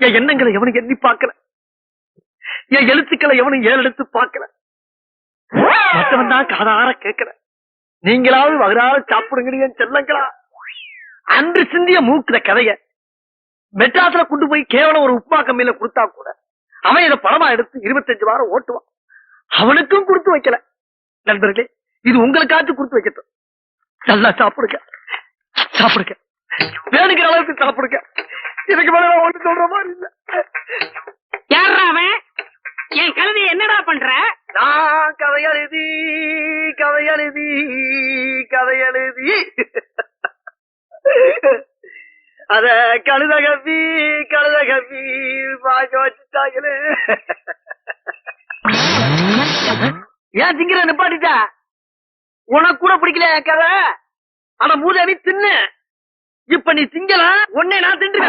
என் எண்ணங்களை எவனும் எண்ணி பார்க்கல, என் எழுத்துக்களை எவனும் ஏறெடுத்து பார்க்கல. மற்றவன் தான் காதார கேட்கல. நீங்களாவது வகுறாத சாப்பிடுங்க செல்லங்களா. அன்று சிந்திய மூக்குற கதைய மெட்ராஸ்ல கொண்டு போய் கேவலம் ஒரு உப்மா கம்மியில கொடுத்தா கூட அவன் இதை பணமா எடுத்து 25 வாரம் ஓட்டுவான். அவனுக்கும் கொடுத்து வைக்கல. நண்பர்களே, இது உங்களுக்காச்சும் கொடுத்து வைக்கட்டும். நல்லா சாப்பிடுங்க, சாப்பிடுங்க, வேணுங்கிற அளவுக்கு சாப்பிடுங்க. எனக்கு மேல ஒன்று சொல்ற மாதிரி இல்ல. யாரா அவன்? என் கழுதையை என்னடா பண்ற? நான் கதையெழுதி கதையெழுதி கதையெழுதி அத கழுத கப்பி பாக்க வச்சுட்டாங்களே. ஏன் திங்கிற நிப்பாட்டிட்டா? உனக்கு கூட பிடிக்கல என் கதை. ஆனா மூதேவி தின்னு. இப்ப நீ திங்கல, உன்னை நான் தின்று